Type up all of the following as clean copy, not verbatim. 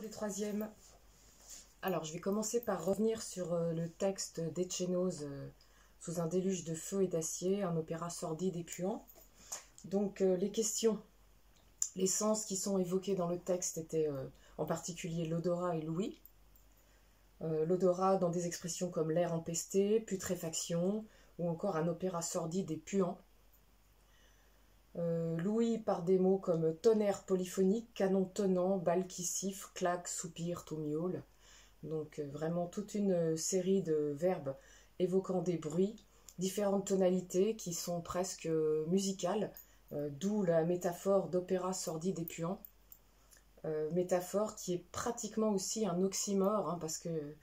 les troisièmes. Alors, je vais commencer par revenir sur le texte d'Etchénoz, Sous un déluge de feu et d'acier, un opéra sordide et puant. Donc, les questions, les sens qui sont évoqués dans le texte étaient en particulier l'odorat et l'ouïe. L'odorat dans des expressions comme l'air empesté, putréfaction, ou encore un opéra sordide et puant. L'ouïe par des mots comme tonnerre polyphonique, canon tonnant, balle qui siffle, claque, soupir, tout miaule. Donc vraiment toute une série de verbes évoquant des bruits, différentes tonalités qui sont presque musicales, d'où la métaphore d'opéra sordide et puant. Métaphore qui est pratiquement aussi un oxymore, hein, parce que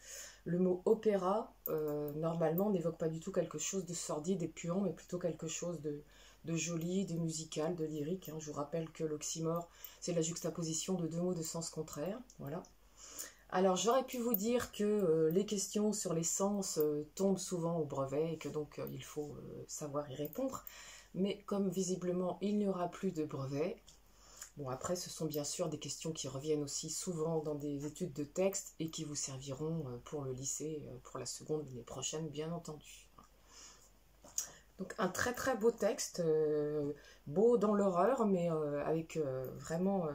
le mot opéra, normalement, n'évoque pas du tout quelque chose de sordide et puant, mais plutôt quelque chose de joli, de musical, de lyrique. Hein. Je vous rappelle que l'oxymore, c'est la juxtaposition de deux mots de sens contraire. Voilà. Alors, j'aurais pu vous dire que les questions sur les sens tombent souvent au brevet et que donc il faut savoir y répondre. Mais comme visiblement, il n'y aura plus de brevet. Bon, après, ce sont bien sûr des questions qui reviennent aussi souvent dans des études de texte et qui vous serviront pour le lycée, pour la seconde l'année prochaine, bien entendu. Donc, un très très beau texte, beau dans l'horreur, mais avec vraiment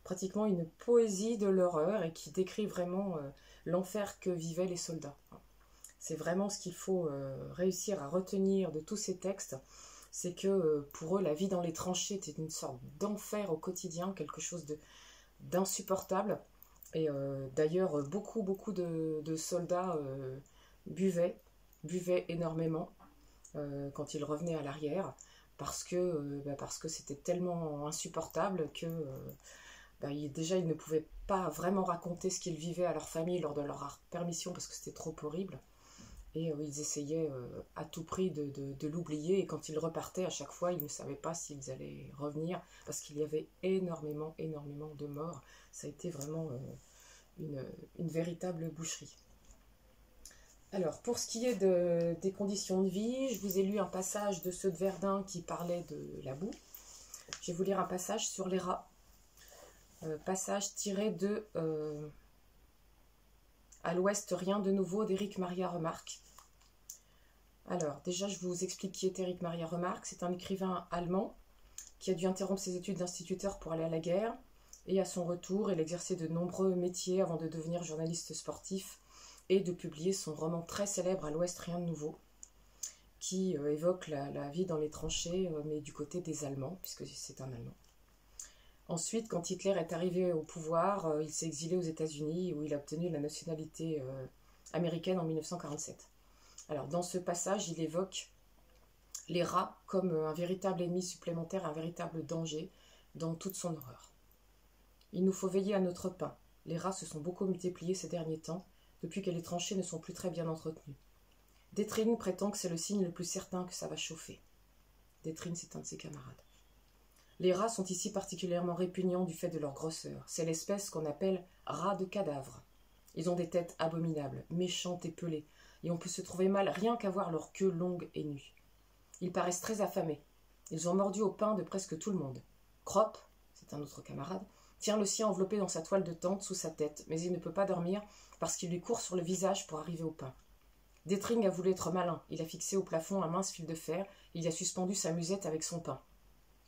pratiquement une poésie de l'horreur et qui décrit vraiment l'enfer que vivaient les soldats. C'est vraiment ce qu'il faut réussir à retenir de tous ces textes. C'est que pour eux, la vie dans les tranchées était une sorte d'enfer au quotidien, quelque chose d'insupportable. Et d'ailleurs, beaucoup de soldats buvaient énormément quand ils revenaient à l'arrière, parce que c'était tellement insupportable que déjà ils ne pouvaient pas vraiment raconter ce qu'ils vivaient à leur famille lors de leur permission, parce que c'était trop horrible. Et ils essayaient à tout prix de l'oublier. Et quand ils repartaient, à chaque fois, ils ne savaient pas s'ils allaient revenir. Parce qu'il y avait énormément de morts. Ça a été vraiment une véritable boucherie. Alors, pour ce qui est des conditions de vie, je vous ai lu un passage de ceux de Verdun qui parlait de la boue. Je vais vous lire un passage sur les rats. Passage tiré de... À l'ouest, rien de nouveau d'Éric Maria Remarque. Alors, déjà, je vous explique qui est Éric Maria Remarque. C'est un écrivain allemand qui a dû interrompre ses études d'instituteur pour aller à la guerre. Et à son retour, il exerçait de nombreux métiers avant de devenir journaliste sportif et de publier son roman très célèbre « À l'ouest, rien de nouveau », qui évoque la vie dans les tranchées, mais du côté des Allemands, puisque c'est un Allemand. Ensuite, quand Hitler est arrivé au pouvoir, il s'est exilé aux États-Unis où il a obtenu la nationalité américaine en 1947. Alors, dans ce passage, il évoque les rats comme un véritable ennemi supplémentaire, un véritable danger dans toute son horreur. Il nous faut veiller à notre pain. Les rats se sont beaucoup multipliés ces derniers temps, depuis que les tranchées ne sont plus très bien entretenues. Détrine prétend que c'est le signe le plus certain que ça va chauffer. Détrine, c'est un de ses camarades. Les rats sont ici particulièrement répugnants du fait de leur grosseur. C'est l'espèce qu'on appelle rats de cadavre. Ils ont des têtes abominables, méchantes et pelées, et on peut se trouver mal rien qu'à voir leur queue longue et nue. Ils paraissent très affamés. Ils ont mordu au pain de presque tout le monde. Crop, c'est un autre camarade, tient le sien enveloppé dans sa toile de tente sous sa tête, mais il ne peut pas dormir parce qu'il lui court sur le visage pour arriver au pain. Détring a voulu être malin. Il a fixé au plafond un mince fil de fer, il y a suspendu sa musette avec son pain.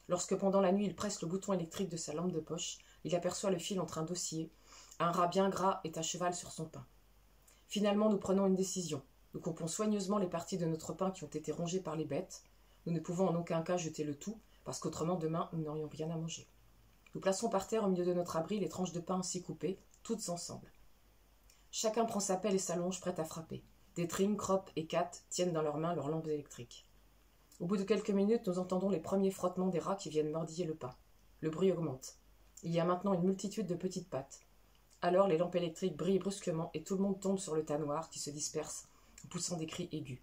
Lorsque pendant la nuit il presse le bouton électrique de sa lampe de poche, il aperçoit le fil en train d'osciller. Un rat bien gras est à cheval sur son pain. Finalement, nous prenons une décision. Nous coupons soigneusement les parties de notre pain qui ont été rongées par les bêtes. Nous ne pouvons en aucun cas jeter le tout, parce qu'autrement demain nous n'aurions rien à manger. Nous plaçons par terre au milieu de notre abri les tranches de pain ainsi coupées, toutes ensemble. Chacun prend sa pelle et s'allonge, prêt à frapper. Détring, Crop et Cat tiennent dans leurs mains leurs lampes électriques. Au bout de quelques minutes, nous entendons les premiers frottements des rats qui viennent mordiller le pain. Le bruit augmente. Il y a maintenant une multitude de petites pattes. Alors les lampes électriques brillent brusquement et tout le monde tombe sur le tas noir qui se disperse en poussant des cris aigus.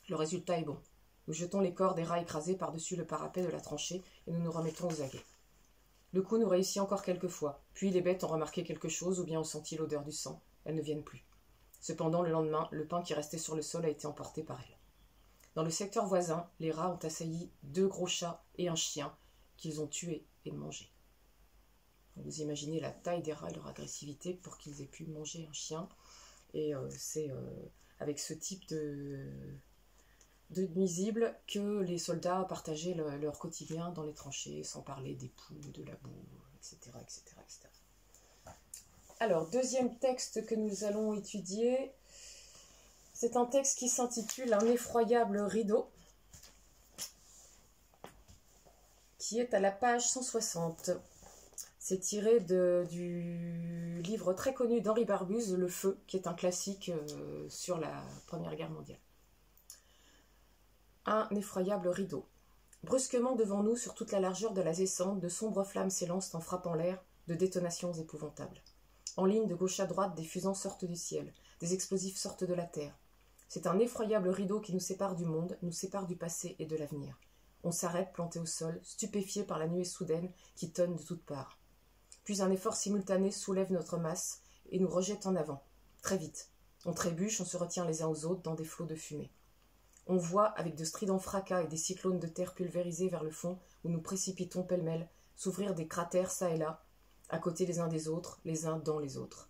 Le résultat est bon. Nous jetons les corps des rats écrasés par-dessus le parapet de la tranchée et nous nous remettons aux aguets. Le coup nous réussit encore quelques fois, puis les bêtes ont remarqué quelque chose ou bien ont senti l'odeur du sang. Elles ne viennent plus. Cependant, le lendemain, le pain qui restait sur le sol a été emporté par elles. Dans le secteur voisin, les rats ont assailli 2 gros chats et un chien qu'ils ont tués et mangés. Vous imaginez la taille des rats et leur agressivité pour qu'ils aient pu manger un chien. Et c'est avec ce type de nuisibles que les soldats partageaient leur quotidien dans les tranchées, sans parler des poux, de la boue, etc., etc., etc. Alors, deuxième texte que nous allons étudier, c'est un texte qui s'intitule « Un effroyable rideau », qui est à la page 160. C'est tiré du livre très connu d'Henri Barbusse, Le Feu, qui est un classique sur la Première Guerre mondiale. Un effroyable rideau. Brusquement devant nous, sur toute la largeur de la descente, de sombres flammes s'élancent en frappant l'air de détonations épouvantables. En ligne de gauche à droite, des fusants sortent du ciel, des explosifs sortent de la terre. C'est un effroyable rideau qui nous sépare du monde, nous sépare du passé et de l'avenir. On s'arrête, planté au sol, stupéfié par la nuée soudaine qui tonne de toutes parts. Puis un effort simultané soulève notre masse et nous rejette en avant. Très vite. On trébuche, on se retient les uns aux autres dans des flots de fumée. On voit, avec de stridents fracas et des cyclones de terre pulvérisés vers le fond, où nous précipitons pêle-mêle, s'ouvrir des cratères çà et là, à côté les uns des autres, les uns dans les autres.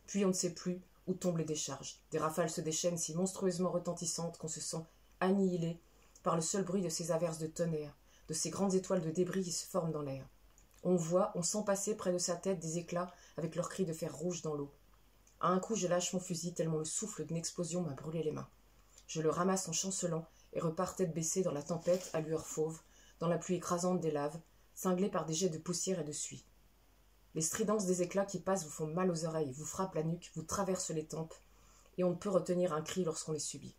Puis on ne sait plus où tombent les décharges. Des rafales se déchaînent si monstrueusement retentissantes qu'on se sent annihilé par le seul bruit de ces averses de tonnerre, de ces grandes étoiles de débris qui se forment dans l'air. On voit, on sent passer près de sa tête des éclats avec leurs cris de fer rouge dans l'eau. À un coup, je lâche mon fusil tellement le souffle d'une explosion m'a brûlé les mains. Je le ramasse en chancelant et repars tête baissée dans la tempête à lueur fauve, dans la pluie écrasante des laves, cinglée par des jets de poussière et de suie. Les stridences des éclats qui passent vous font mal aux oreilles, vous frappent la nuque, vous traversent les tempes, et on ne peut retenir un cri lorsqu'on les subit.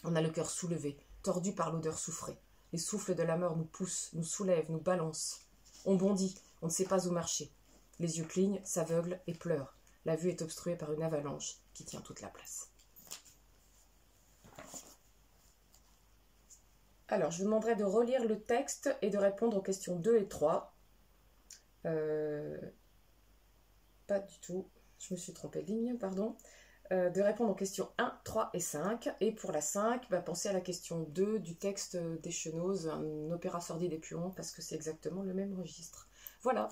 On a le cœur soulevé, tordu par l'odeur soufrée. Les souffles de la mort nous poussent, nous soulèvent, nous balancent. On bondit, on ne sait pas où marcher. Les yeux clignent, s'aveuglent et pleurent. La vue est obstruée par une avalanche qui tient toute la place. Alors, je vous demanderai de relire le texte et de répondre aux questions 2 et 3. Pas du tout, je me suis trompée de ligne, pardon. De répondre aux questions 1, 3 et 5. Et pour la 5, pensez à la question 2 du texte des Chenozes, un opéra sordide et puant, parce que c'est exactement le même registre. Voilà.